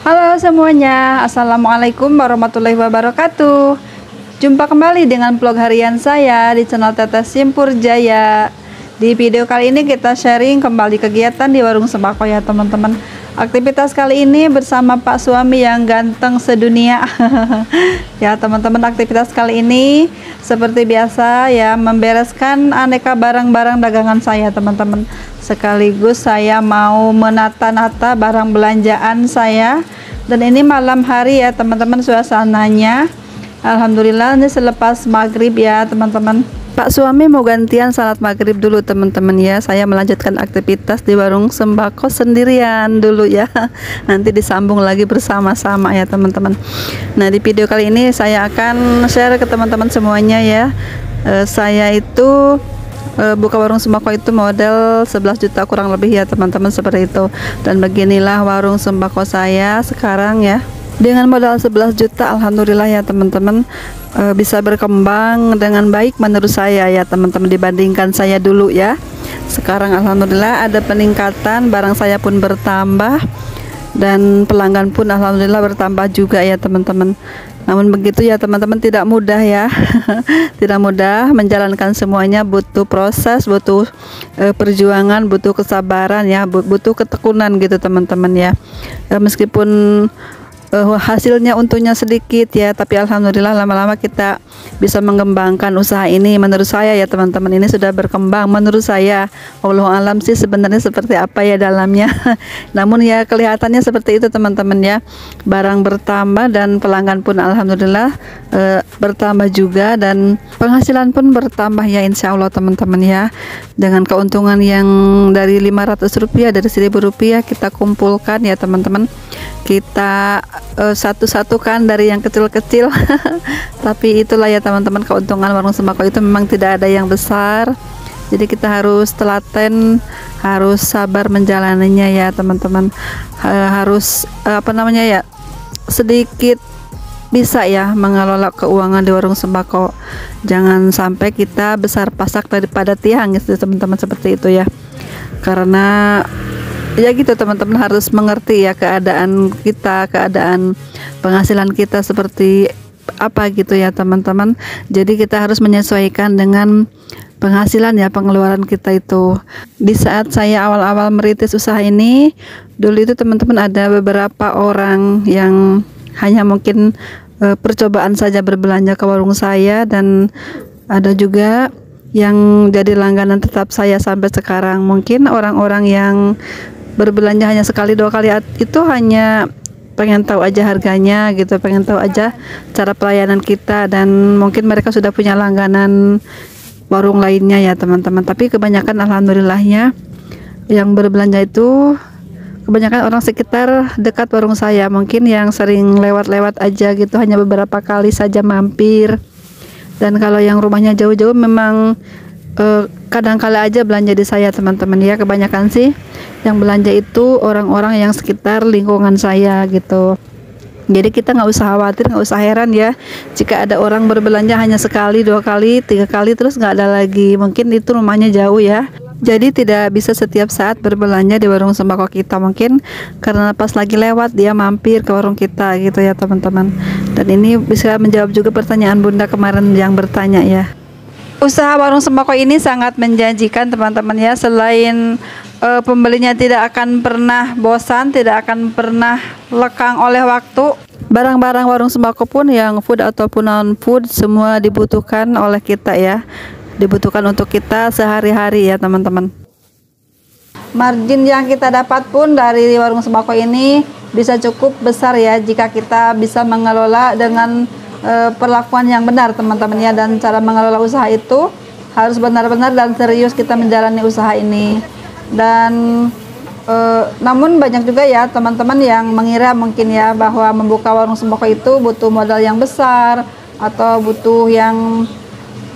Halo semuanya, Assalamualaikum warahmatullahi wabarakatuh. Jumpa kembali dengan vlog harian saya di channel Teteh Simpur Jaya. Di video kali ini kita sharing kembali kegiatan di warung sembako ya teman-teman. Aktivitas kali ini bersama Pak suami yang ganteng sedunia. Ya teman-teman, aktivitas kali ini seperti biasa ya, membereskan aneka barang-barang dagangan saya teman-teman. Sekaligus saya mau menata-nata barang belanjaan saya. Dan ini malam hari ya teman-teman, suasananya alhamdulillah ini selepas maghrib ya teman-teman. Pak suami mau gantian salat maghrib dulu teman-teman ya. Saya melanjutkan aktivitas di warung sembako sendirian dulu ya. Nanti disambung lagi bersama-sama ya teman-teman. Nah, di video kali ini saya akan share ke teman-teman semuanya ya. Saya itu buka warung sembako itu modal 11 juta kurang lebih ya teman-teman, seperti itu. Dan beginilah warung sembako saya sekarang ya. Dengan modal 11 juta alhamdulillah ya teman-teman, bisa berkembang dengan baik menurut saya ya teman-teman, dibandingkan saya dulu ya. Sekarang alhamdulillah ada peningkatan, barang saya pun bertambah dan pelanggan pun alhamdulillah bertambah juga ya teman-teman. Namun begitu ya teman-teman, tidak mudah ya. Tidak mudah menjalankan semuanya, butuh proses, butuh perjuangan, butuh kesabaran ya, butuh ketekunan gitu teman-teman ya. Meskipun hasilnya untungnya sedikit ya, tapi alhamdulillah lama-lama kita bisa mengembangkan usaha ini. Menurut saya ya teman-teman, ini sudah berkembang menurut saya. Wallahu alam sih sebenarnya seperti apa ya dalamnya. Namun ya kelihatannya seperti itu teman-teman ya. Barang bertambah dan pelanggan pun alhamdulillah bertambah juga, dan penghasilan pun bertambah ya insya Allah teman-teman ya. Dengan keuntungan yang dari 500 rupiah, dari 1000 rupiah kita kumpulkan ya teman-teman, kita satu-satukan dari yang kecil-kecil. Tapi itulah ya teman-teman, keuntungan warung sembako itu memang tidak ada yang besar. Jadi kita harus telaten, harus sabar menjalaninya ya teman-teman. Harus apa namanya ya, sedikit bisa ya mengelola keuangan di warung sembako. Jangan sampai kita besar pasak daripada tiang gitu teman-teman, seperti itu ya. Karena ya gitu teman-teman, harus mengerti ya keadaan kita, keadaan penghasilan kita seperti apa gitu ya teman-teman. Jadi kita harus menyesuaikan dengan penghasilan ya, pengeluaran kita itu. Di saat saya awal-awal merintis usaha ini dulu itu teman-teman, ada beberapa orang yang hanya mungkin percobaan saja berbelanja ke warung saya, dan ada juga yang jadi langganan tetap saya sampai sekarang. Mungkin orang-orang yang berbelanja hanya sekali dua kali itu hanya pengen tahu aja harganya gitu, pengen tahu aja cara pelayanan kita, dan mungkin mereka sudah punya langganan warung lainnya ya teman-teman. Tapi kebanyakan alhamdulillahnya yang berbelanja itu kebanyakan orang sekitar dekat warung saya, mungkin yang sering lewat-lewat aja gitu, hanya beberapa kali saja mampir. Dan kalau yang rumahnya jauh-jauh memang kadang-kala aja belanja di saya teman-teman ya. Kebanyakan sih yang belanja itu orang-orang yang sekitar lingkungan saya gitu. Jadi kita nggak usah khawatir, nggak usah heran ya jika ada orang berbelanja hanya sekali, dua kali, tiga kali terus nggak ada lagi. Mungkin itu rumahnya jauh ya. Jadi tidak bisa setiap saat berbelanja di warung sembako kita, mungkin karena pas lagi lewat dia mampir ke warung kita gitu ya teman-teman. Dan ini bisa menjawab juga pertanyaan Bunda kemarin yang bertanya ya. Usaha warung sembako ini sangat menjanjikan teman-teman ya. Selain pembelinya tidak akan pernah bosan, tidak akan pernah lekang oleh waktu, barang-barang warung sembako pun yang food ataupun non food semua dibutuhkan oleh kita ya, dibutuhkan untuk kita sehari-hari ya teman-teman. Margin yang kita dapat pun dari warung sembako ini bisa cukup besar ya, jika kita bisa mengelola dengan perlakuan yang benar teman-teman ya. Dan cara mengelola usaha itu harus benar-benar dan serius kita menjalani usaha ini. Dan namun banyak juga ya teman-teman yang mengira mungkin ya bahwa membuka warung sembako itu butuh modal yang besar atau butuh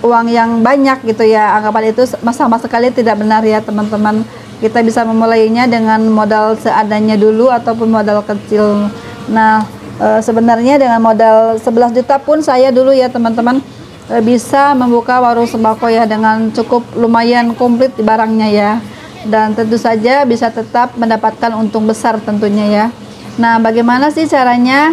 uang yang banyak gitu ya. Anggapan itu sama sekali tidak benar ya teman-teman. Kita bisa memulainya dengan modal seadanya dulu ataupun modal kecil. Nah, sebenarnya dengan modal 11 juta pun saya dulu ya teman-teman bisa membuka warung sembako ya, dengan cukup lumayan komplit barangnya ya. Dan tentu saja bisa tetap mendapatkan untung besar tentunya ya. Nah, bagaimana sih caranya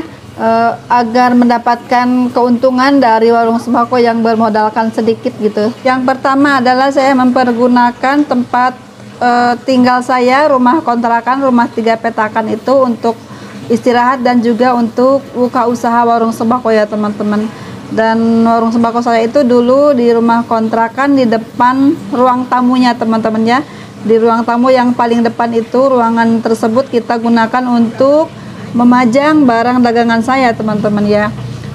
agar mendapatkan keuntungan dari warung sembako yang bermodalkan sedikit gitu? Yang pertama adalah saya mempergunakan tempat tinggal saya, rumah kontrakan, rumah 3 petakan itu untuk istirahat dan juga untuk buka usaha warung sembako ya teman-teman. Dan warung sembako saya itu dulu di rumah kontrakan di depan ruang tamunya teman-teman ya. Di ruang tamu yang paling depan itu, ruangan tersebut kita gunakan untuk memajang barang dagangan saya teman-teman ya.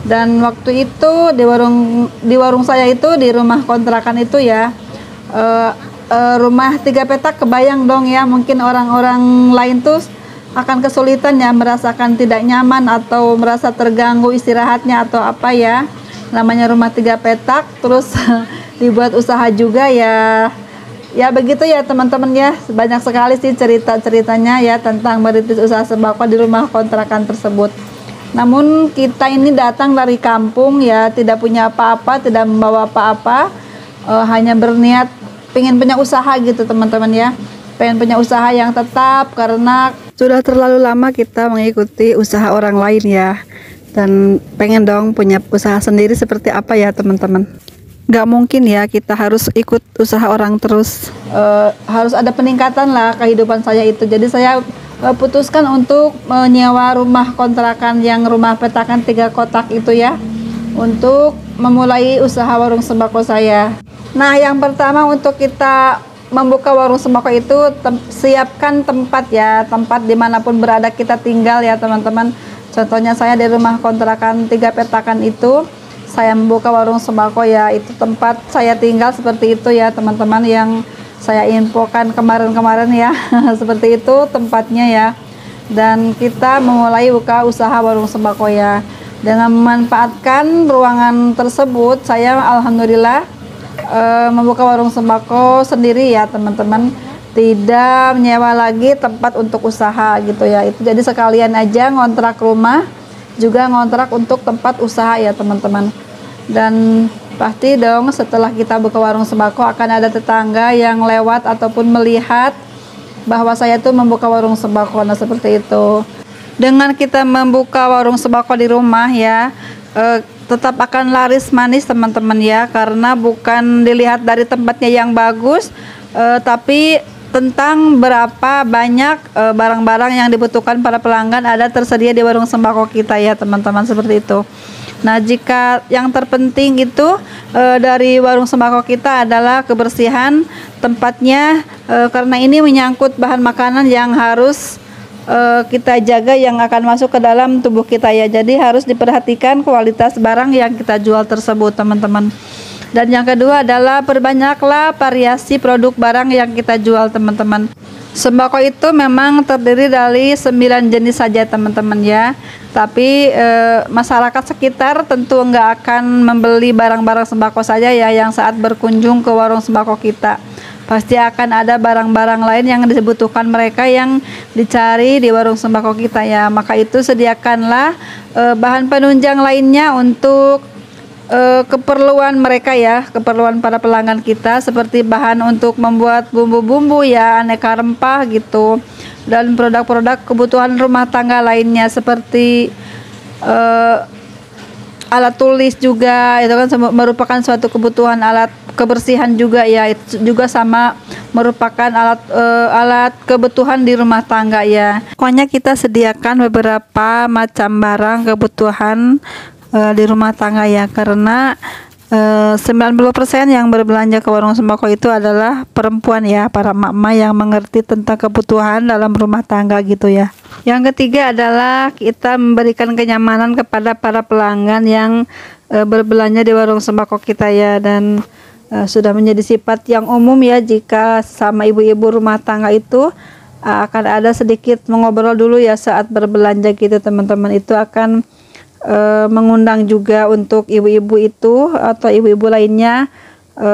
Dan waktu itu di warung saya itu, di rumah kontrakan itu ya, rumah 3 petak, kebayang dong ya, mungkin orang-orang lain tuh akan kesulitan ya, merasakan tidak nyaman atau merasa terganggu istirahatnya atau apa ya, namanya rumah 3 petak terus dibuat usaha juga ya. Ya begitu ya teman-teman ya, banyak sekali sih cerita-ceritanya ya tentang merintis usaha sembako di rumah kontrakan tersebut. Namun kita ini datang dari kampung ya, tidak punya apa-apa, tidak membawa apa-apa, hanya berniat pengen punya usaha gitu teman-teman ya. Pengen punya usaha yang tetap karena sudah terlalu lama kita mengikuti usaha orang lain ya. Dan pengen dong punya usaha sendiri seperti apa ya teman-teman. Nggak mungkin ya kita harus ikut usaha orang terus, harus ada peningkatan lah kehidupan saya itu. Jadi saya putuskan untuk menyewa rumah kontrakan yang rumah petakan 3 kotak itu ya, untuk memulai usaha warung sembako saya. Nah, yang pertama untuk kita membuka warung sembako itu siapkan tempat ya, tempat dimanapun berada kita tinggal ya teman-teman. Contohnya saya di rumah kontrakan 3 petakan itu, saya membuka warung sembako ya, itu tempat saya tinggal seperti itu ya teman-teman, yang saya infokan kemarin-kemarin ya. Seperti itu tempatnya ya. Dan kita memulai buka usaha warung sembako ya. Dengan memanfaatkan ruangan tersebut, saya alhamdulillah membuka warung sembako sendiri ya teman-teman. Tidak menyewa lagi tempat untuk usaha gitu ya. Itu jadi sekalian aja ngontrak rumah, juga ngontrak untuk tempat usaha ya teman-teman. Dan pasti dong setelah kita buka warung sembako akan ada tetangga yang lewat ataupun melihat bahwa saya tuh membuka warung sembako. Nah seperti itu. Dengan kita membuka warung sembako di rumah ya, tetap akan laris manis teman-teman ya, karena bukan dilihat dari tempatnya yang bagus, tapi tentang berapa banyak barang-barang yang dibutuhkan para pelanggan ada tersedia di warung sembako kita ya teman-teman, seperti itu. Nah, jika yang terpenting itu dari warung sembako kita adalah kebersihan tempatnya, karena ini menyangkut bahan makanan yang harus kita jaga yang akan masuk ke dalam tubuh kita ya. Jadi harus diperhatikan kualitas barang yang kita jual tersebut teman-teman. Dan yang kedua adalah perbanyaklah variasi produk barang yang kita jual teman-teman. Sembako itu memang terdiri dari 9 jenis saja teman-teman ya. Tapi masyarakat sekitar tentu nggak akan membeli barang-barang sembako saja ya yang saat berkunjung ke warung sembako kita. Pasti akan ada barang-barang lain yang dibutuhkan mereka yang dicari di warung sembako kita ya. Maka itu sediakanlah bahan penunjang lainnya untuk keperluan mereka ya, keperluan para pelanggan kita, seperti bahan untuk membuat bumbu-bumbu ya, aneka rempah gitu, dan produk-produk kebutuhan rumah tangga lainnya seperti alat tulis juga, itu kan merupakan suatu kebutuhan. Alat kebersihan juga ya, itu juga sama merupakan alat kebutuhan di rumah tangga ya. Pokoknya kita sediakan beberapa macam barang kebutuhan di rumah tangga ya, karena 90% yang berbelanja ke warung sembako itu adalah perempuan ya, para emak-emak yang mengerti tentang kebutuhan dalam rumah tangga gitu ya. Yang ketiga adalah kita memberikan kenyamanan kepada para pelanggan yang berbelanja di warung sembako kita ya, dan sudah menjadi sifat yang umum ya, jika sama ibu-ibu rumah tangga itu akan ada sedikit mengobrol dulu ya saat berbelanja gitu teman-teman. Itu akan mengundang juga untuk ibu-ibu itu atau ibu-ibu lainnya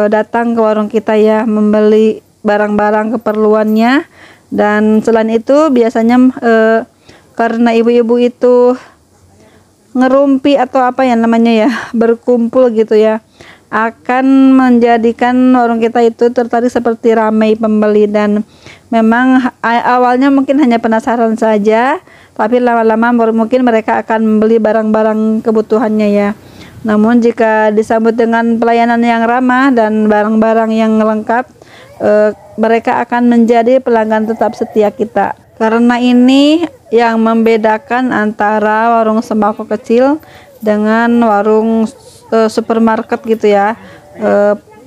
datang ke warung kita ya, membeli barang-barang keperluannya. Dan selain itu biasanya karena ibu-ibu itu ngerumpi atau apa ya namanya ya, berkumpul gitu ya, akan menjadikan warung kita itu tertarik seperti ramai pembeli. Dan memang awalnya mungkin hanya penasaran saja, tapi lama-lama mungkin mereka akan membeli barang-barang kebutuhannya ya. Namun jika disambut dengan pelayanan yang ramah dan barang-barang yang lengkap, mereka akan menjadi pelanggan tetap setia kita. Karena ini yang membedakan antara warung sembako kecil dengan warung supermarket gitu ya,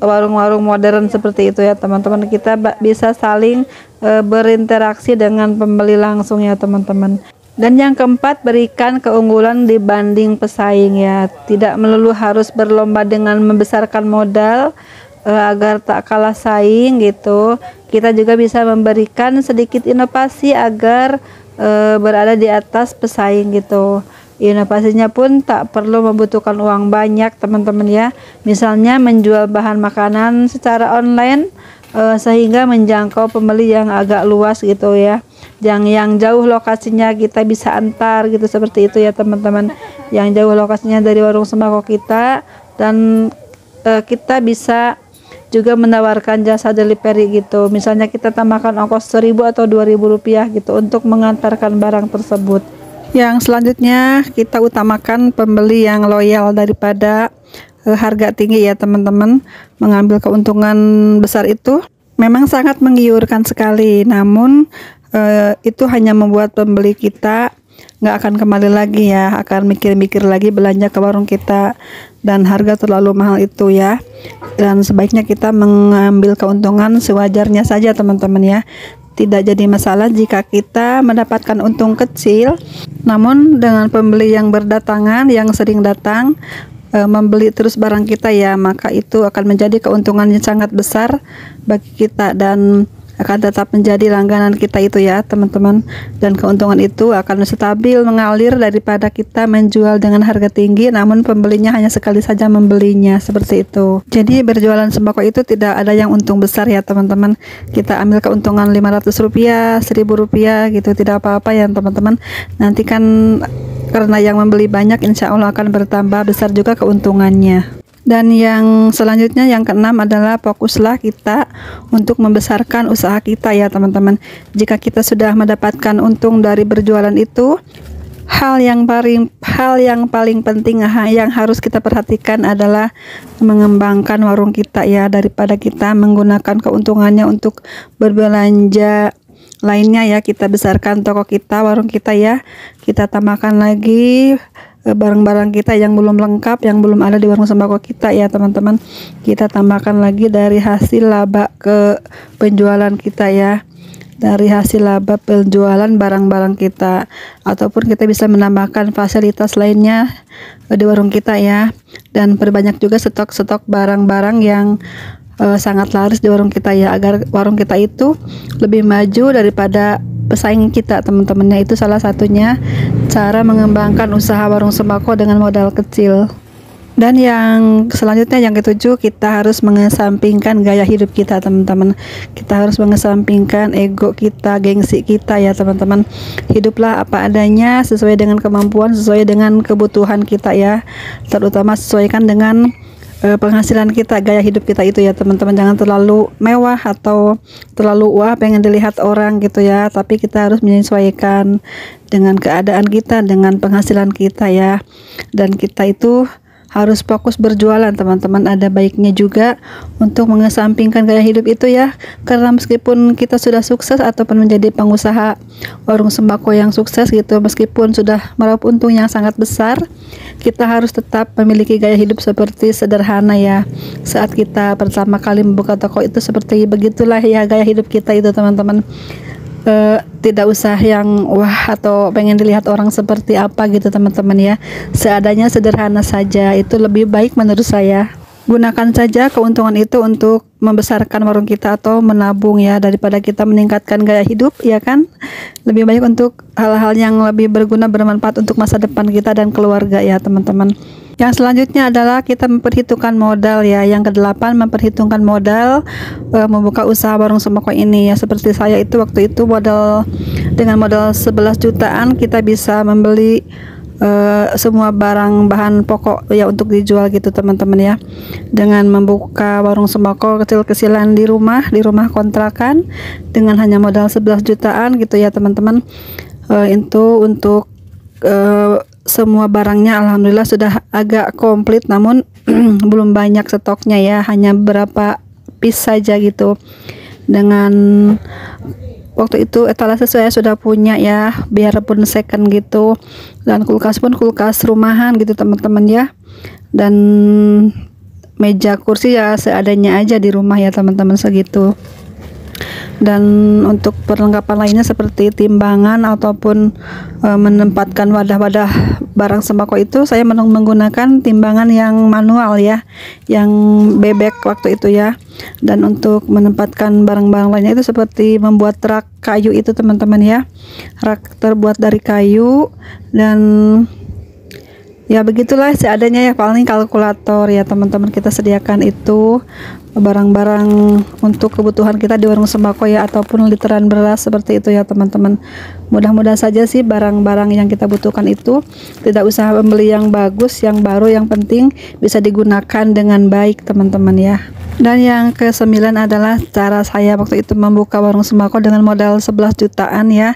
warung-warung modern seperti itu ya teman-teman. Kita bisa saling berinteraksi dengan pembeli langsung ya teman-teman. Dan yang keempat, berikan keunggulan dibanding pesaing ya. Tidak melulu harus berlomba dengan membesarkan modal agar tak kalah saing gitu. Kita juga bisa memberikan sedikit inovasi agar berada di atas pesaing gitu. Inovasinya pun tak perlu membutuhkan uang banyak teman-teman ya. Misalnya menjual bahan makanan secara online sehingga menjangkau pembeli yang agak luas gitu ya. Yang jauh lokasinya kita bisa antar gitu, seperti itu ya teman-teman. Yang jauh lokasinya dari warung sembako kita, dan kita bisa juga menawarkan jasa delivery gitu. Misalnya kita tambahkan ongkos 1.000 atau 2.000 rupiah gitu untuk mengantarkan barang tersebut. Yang selanjutnya, kita utamakan pembeli yang loyal daripada harga tinggi ya teman-teman. Mengambil keuntungan besar itu memang sangat menggiurkan sekali, namun itu hanya membuat pembeli kita nggak akan kembali lagi ya, akan mikir-mikir lagi belanja ke warung kita, dan harga terlalu mahal itu ya. Dan sebaiknya kita mengambil keuntungan sewajarnya saja teman-teman ya. Tidak jadi masalah jika kita mendapatkan untung kecil, namun dengan pembeli yang berdatangan, yang sering datang membeli terus barang kita ya, maka itu akan menjadi keuntungan yang sangat besar bagi kita dan akan tetap menjadi langganan kita itu ya teman-teman. Dan keuntungan itu akan stabil mengalir daripada kita menjual dengan harga tinggi namun pembelinya hanya sekali saja membelinya, seperti itu. Jadi berjualan sembako itu tidak ada yang untung besar ya teman-teman. Kita ambil keuntungan 500 rupiah, 1.000 rupiah gitu, tidak apa-apa ya teman-teman. Nanti kan karena yang membeli banyak, insya Allah akan bertambah besar juga keuntungannya. Dan yang selanjutnya, yang keenam adalah fokuslah kita untuk membesarkan usaha kita ya teman-teman. Jika kita sudah mendapatkan untung dari berjualan itu, hal yang paling penting yang harus kita perhatikan adalah mengembangkan warung kita ya, daripada kita menggunakan keuntungannya untuk berbelanja lainnya ya. Kita besarkan toko kita, warung kita ya. Kita tambahkan lagi barang-barang kita yang belum lengkap, yang belum ada di warung sembako kita ya teman-teman. Kita tambahkan lagi dari hasil laba ke penjualan kita ya, dari hasil laba penjualan barang-barang kita, ataupun kita bisa menambahkan fasilitas lainnya di warung kita ya. Dan perbanyak juga stok-stok barang-barang yang sangat laris di warung kita ya, agar warung kita itu lebih maju daripada pesaing kita teman-temannya. Itu salah satunya cara mengembangkan usaha warung sembako dengan modal kecil. Dan yang selanjutnya, yang ketujuh, kita harus mengesampingkan gaya hidup kita teman-teman. Kita harus mengesampingkan ego kita, gengsi kita ya teman-teman. Hiduplah apa adanya, sesuai dengan kemampuan, sesuai dengan kebutuhan kita ya. Terutama sesuaikan dengan penghasilan kita, gaya hidup kita itu ya teman-teman. Jangan terlalu mewah atau terlalu wah pengen dilihat orang gitu ya, tapi kita harus menyesuaikan dengan keadaan kita, dengan penghasilan kita ya. Dan kita itu harus fokus berjualan teman-teman. Ada baiknya juga untuk mengesampingkan gaya hidup itu ya, karena meskipun kita sudah sukses ataupun menjadi pengusaha warung sembako yang sukses gitu, meskipun sudah meraup untung yang sangat besar, kita harus tetap memiliki gaya hidup seperti sederhana ya. Saat kita pertama kali membuka toko itu seperti begitulah ya gaya hidup kita itu teman-teman. Tidak usah yang wah atau pengen dilihat orang seperti apa gitu teman-teman ya. Seadanya, sederhana saja, itu lebih baik menurut saya. Gunakan saja keuntungan itu untuk membesarkan warung kita atau menabung ya, daripada kita meningkatkan gaya hidup ya kan. Lebih baik untuk hal-hal yang lebih berguna, bermanfaat untuk masa depan kita dan keluarga ya teman-teman. Yang selanjutnya adalah kita memperhitungkan modal ya. Yang kedelapan, memperhitungkan modal membuka usaha warung sembako ini ya. Seperti saya itu waktu itu dengan modal 11 jutaan kita bisa membeli semua barang bahan pokok ya untuk dijual gitu teman-teman ya. Dengan membuka warung sembako kecil-kecilan di rumah kontrakan dengan hanya modal 11 jutaan gitu ya teman-teman. Itu untuk semua barangnya alhamdulillah sudah agak komplit, namun belum banyak stoknya ya, hanya beberapa piece saja gitu. Dengan waktu itu etalase saya sudah punya ya, biarpun second gitu, dan kulkas pun kulkas rumahan gitu teman-teman ya, dan meja kursi ya seadanya aja di rumah ya teman-teman, segitu. Dan untuk perlengkapan lainnya seperti timbangan ataupun menempatkan wadah-wadah barang sembako itu saya menggunakan timbangan yang manual ya, yang bebek waktu itu ya. Dan untuk menempatkan barang-barang lainnya itu seperti membuat rak kayu itu teman-teman ya, rak terbuat dari kayu. Dan ya begitulah seadanya ya, paling kalkulator ya teman-teman kita sediakan itu barang-barang untuk kebutuhan kita di warung sembako ya, ataupun literan beras seperti itu ya teman-teman. Mudah-mudahan saja sih barang-barang yang kita butuhkan itu tidak usah membeli yang bagus, yang baru, yang penting bisa digunakan dengan baik teman-teman ya. Dan yang ke-9 adalah cara saya waktu itu membuka warung sembako dengan modal 11 jutaan ya.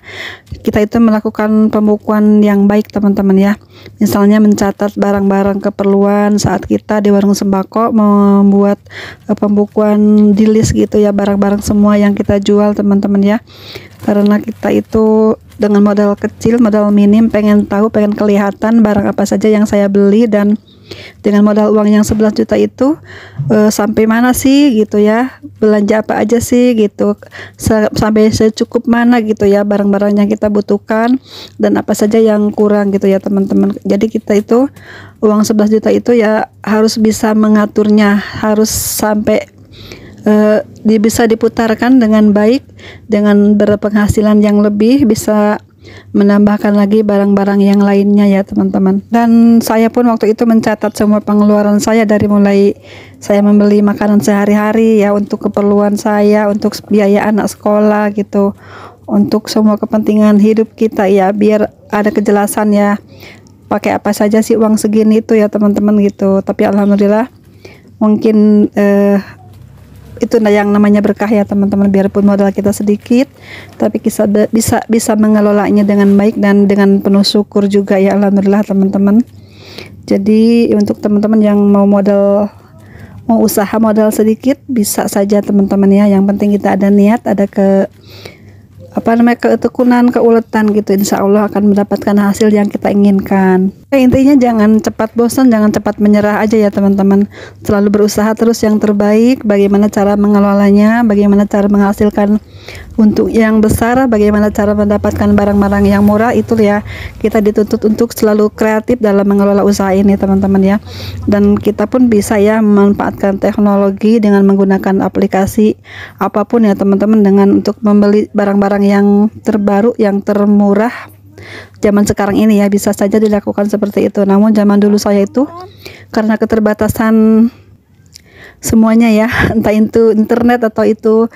Kita itu melakukan pembukuan yang baik teman-teman ya. Misalnya mencatat barang-barang keperluan saat kita di warung sembako, membuat pembukuan di list gitu ya, barang-barang semua yang kita jual teman-teman ya. Karena kita itu dengan modal kecil, modal minim, pengen tahu, pengen kelihatan barang apa saja yang saya beli, dan dengan modal uang yang 11 juta itu sampai mana sih gitu ya, belanja apa aja sih gitu, sampai secukup mana gitu ya barang-barang yang kita butuhkan, dan apa saja yang kurang gitu ya teman-teman. Jadi kita itu uang 11 juta itu ya harus bisa mengaturnya, harus sampai bisa diputarkan dengan baik, dengan berpenghasilan yang lebih, bisa menambahkan lagi barang-barang yang lainnya ya teman-teman. Dan saya pun waktu itu mencatat semua pengeluaran saya, dari mulai saya membeli makanan sehari-hari ya untuk keperluan saya, untuk biaya anak sekolah gitu, untuk semua kepentingan hidup kita ya, biar ada kejelasan ya pakai apa saja sih uang segini itu ya teman-teman gitu. Tapi alhamdulillah mungkin itu yang namanya berkah ya teman-teman, biarpun modal kita sedikit tapi kita bisa mengelolanya dengan baik dan dengan penuh syukur juga ya, alhamdulillah teman-teman. Jadi untuk teman-teman yang mau usaha modal sedikit, bisa saja teman-teman ya, yang penting kita ada niat, ada ketekunan, keuletan gitu, insya Allah akan mendapatkan hasil yang kita inginkan. Intinya jangan cepat bosan, jangan cepat menyerah aja ya teman-teman, selalu berusaha terus yang terbaik. Bagaimana cara mengelolanya, bagaimana cara menghasilkan untuk yang besar, bagaimana cara mendapatkan barang-barang yang murah, itu ya kita dituntut untuk selalu kreatif dalam mengelola usaha ini teman-teman ya. Dan kita pun bisa ya memanfaatkan teknologi dengan menggunakan aplikasi apapun ya teman-teman, dengan untuk membeli barang-barang yang terbaru, yang termurah zaman sekarang ini ya, bisa saja dilakukan seperti itu. Namun zaman dulu saya itu karena keterbatasan semuanya ya, entah itu internet atau itu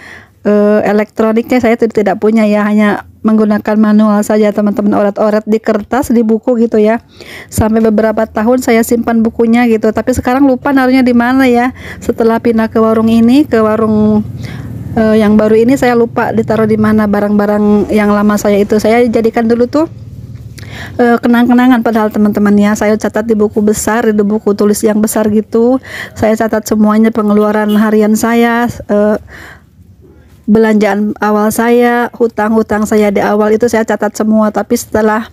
elektroniknya, saya tidak punya ya, hanya menggunakan manual saja teman-teman, oret-oret di kertas, di buku gitu ya. Sampai beberapa tahun saya simpan bukunya gitu, tapi sekarang lupa naruhnya di mana ya. Setelah pindah ke warung ini, ke warung yang baru ini, saya lupa ditaruh di mana barang-barang yang lama saya itu. Saya jadikan dulu tuh kenang-kenangan, padahal teman-teman ya, saya catat di buku besar, di buku tulis yang besar gitu. Saya catat semuanya, pengeluaran harian saya, belanjaan awal saya, hutang-hutang saya di awal itu saya catat semua. Tapi setelah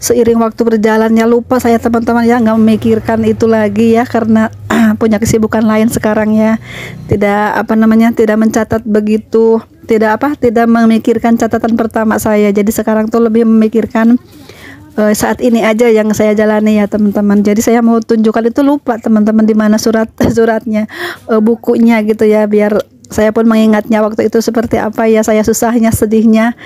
seiring waktu berjalannya lupa saya teman-teman ya, nggak memikirkan itu lagi ya, karena punya kesibukan lain sekarang ya, tidak tidak mencatat begitu, tidak memikirkan catatan pertama saya. Jadi sekarang tuh lebih memikirkan saat ini aja yang saya jalani ya teman-teman. Jadi saya mau tunjukkan itu lupa teman-teman, di mana suratnya, bukunya gitu ya, biar saya pun mengingatnya waktu itu seperti apa ya saya susahnya, sedihnya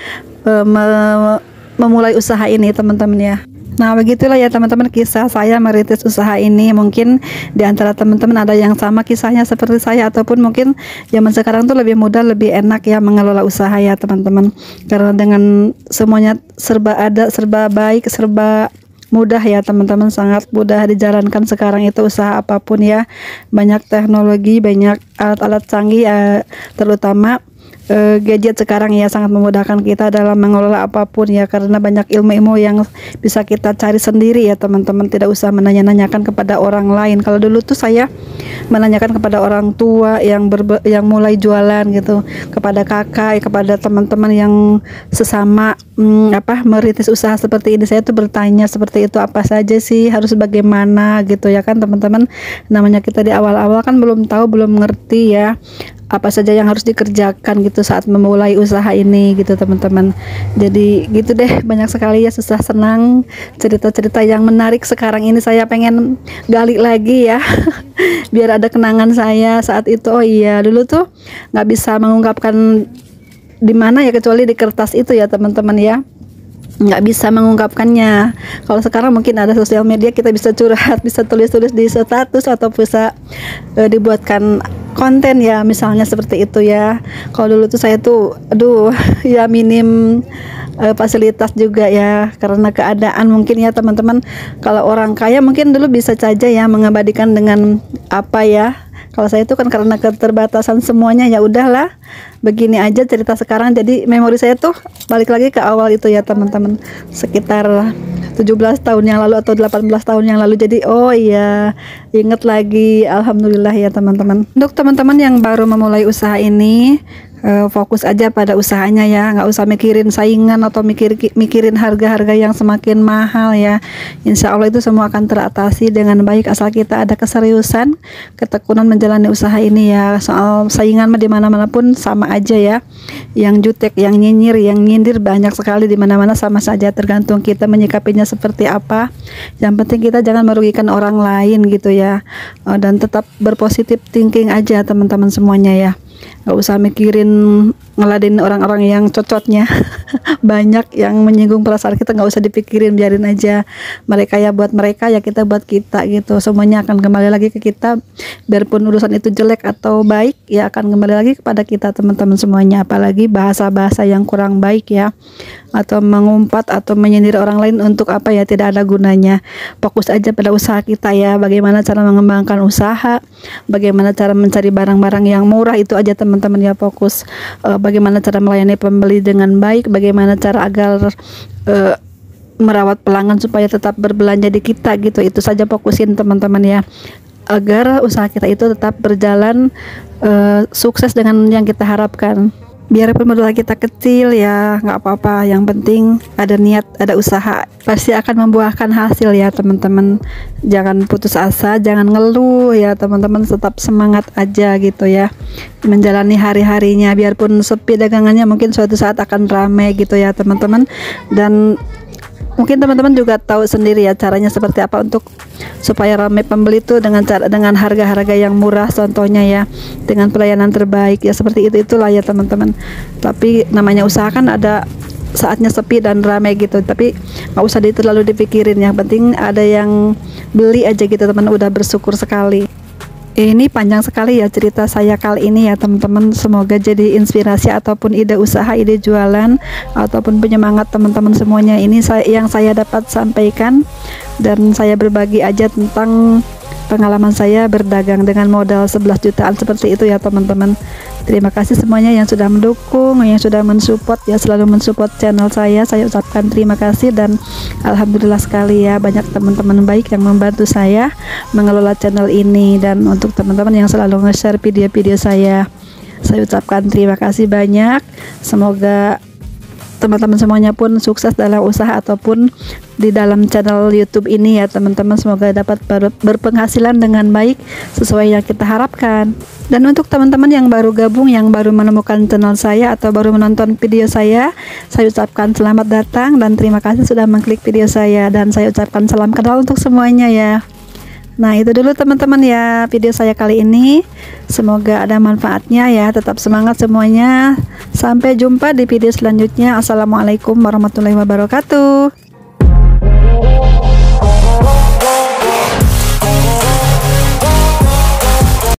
memulai usaha ini teman-teman ya. Nah begitulah ya teman-teman kisah saya merintis usaha ini. Mungkin di antara teman-teman ada yang sama kisahnya seperti saya, ataupun mungkin zaman sekarang tuh lebih mudah, lebih enak ya mengelola usaha ya teman-teman, karena dengan semuanya serba ada, serba baik, serba mudah ya teman-teman, sangat mudah dijalankan sekarang itu usaha apapun ya. Banyak teknologi, banyak alat-alat canggih, terutama gadget sekarang ya sangat memudahkan kita dalam mengelola apapun ya, karena banyak ilmu-ilmu yang bisa kita cari sendiri ya teman-teman, tidak usah menanya-nanyakan kepada orang lain. Kalau dulu tuh saya menanyakan kepada orang tua yang mulai jualan gitu, kepada kakak, kepada teman-teman yang sesama merintis usaha seperti ini. Saya tuh bertanya seperti itu, apa saja sih, harus bagaimana gitu ya kan teman-teman. Namanya kita di awal-awal kan belum tahu, belum ngerti ya apa saja yang harus dikerjakan gitu saat memulai usaha ini gitu teman-teman. Jadi gitu deh, banyak sekali ya susah senang cerita-cerita yang menarik. Sekarang ini saya pengen gali lagi ya biar ada kenangan saya saat itu. Oh iya, dulu tuh nggak bisa mengungkapkan di mana ya kecuali di kertas itu ya teman-teman ya, nggak bisa mengungkapkannya. Kalau sekarang mungkin ada sosial media, kita bisa curhat, bisa tulis-tulis di status atau bisa dibuatkan konten ya, misalnya seperti itu ya. Kalau dulu tuh saya tuh ya minim fasilitas juga ya, karena keadaan mungkin ya teman-teman. Kalau orang kaya mungkin dulu bisa saja ya mengabadikan dengan apa ya. Kalau saya itu kan karena keterbatasan semuanya, ya udahlah begini aja cerita sekarang. Jadi memori saya tuh balik lagi ke awal itu ya teman-teman, sekitar 17 tahun yang lalu atau 18 tahun yang lalu. Jadi oh iya, inget lagi, alhamdulillah ya teman-teman. Untuk teman-teman yang baru memulai usaha ini, fokus aja pada usahanya ya, nggak usah mikirin saingan atau mikirin harga-harga yang semakin mahal ya. Insya Allah itu semua akan teratasi dengan baik asal kita ada keseriusan, ketekunan menjalani usaha ini ya. Soal saingan mah di mana-mana pun sama aja ya, yang jutek, yang nyinyir, yang nyindir banyak sekali di mana-mana, sama saja, tergantung kita menyikapinya seperti apa. Yang penting kita jangan merugikan orang lain gitu ya, dan tetap berpositif thinking aja teman-teman semuanya ya. Gak usah mikirin ngeladenin orang-orang yang cocotnya banyak yang menyinggung perasaan kita, nggak usah dipikirin, biarin aja. Mereka ya buat mereka, ya kita buat kita gitu. Semuanya akan kembali lagi ke kita, biarpun urusan itu jelek atau baik ya akan kembali lagi kepada kita teman-teman semuanya. Apalagi bahasa-bahasa yang kurang baik ya, atau mengumpat atau menyindir orang lain, untuk apa ya, tidak ada gunanya. Fokus aja pada usaha kita ya, bagaimana cara mengembangkan usaha, bagaimana cara mencari barang-barang yang murah, itu aja teman-teman ya. Fokus bagaimana cara melayani pembeli dengan baik, bagaimana cara agar merawat pelanggan supaya tetap berbelanja di kita gitu. Itu saja fokusin teman-teman ya, agar usaha kita itu tetap berjalan sukses dengan yang kita harapkan. Biarpun modal kita kecil ya nggak apa-apa, yang penting ada niat, ada usaha, pasti akan membuahkan hasil ya teman-teman. Jangan putus asa, jangan ngeluh ya teman-teman, tetap semangat aja gitu ya menjalani hari-harinya. Biarpun sepi dagangannya, mungkin suatu saat akan ramai gitu ya teman-teman. Dan mungkin teman-teman juga tahu sendiri ya caranya seperti apa untuk supaya ramai pembeli itu, dengan harga-harga yang murah contohnya ya, dengan pelayanan terbaik ya, seperti itulah ya teman-teman. Tapi namanya usaha kan ada saatnya sepi dan ramai gitu, tapi nggak usah terlalu dipikirin, yang penting ada yang beli aja gitu teman, udah bersyukur sekali. Ini panjang sekali ya cerita saya kali ini ya teman-teman. Semoga jadi inspirasi ataupun ide usaha, ide jualan, ataupun penyemangat teman-teman semuanya. Ini yang saya dapat sampaikan, dan saya berbagi aja tentang pengalaman saya berdagang dengan modal 11 jutaan seperti itu ya teman-teman. Terima kasih semuanya yang sudah mendukung, yang sudah mensupport ya, selalu mensupport channel saya. Saya ucapkan terima kasih, dan alhamdulillah sekali ya, banyak teman-teman baik yang membantu saya mengelola channel ini. Dan untuk teman-teman yang selalu nge-share video-video saya ucapkan terima kasih banyak. Semoga teman-teman semuanya pun sukses dalam usaha ataupun di dalam channel YouTube ini ya teman-teman. Semoga dapat berpenghasilan dengan baik sesuai yang kita harapkan. Dan untuk teman-teman yang baru gabung, yang baru menemukan channel saya atau baru menonton video saya ucapkan selamat datang dan terima kasih sudah mengklik video saya, dan saya ucapkan salam kenal untuk semuanya ya. Nah itu dulu teman-teman ya video saya kali ini, semoga ada manfaatnya ya. Tetap semangat semuanya, sampai jumpa di video selanjutnya. Assalamualaikum warahmatullahi wabarakatuh.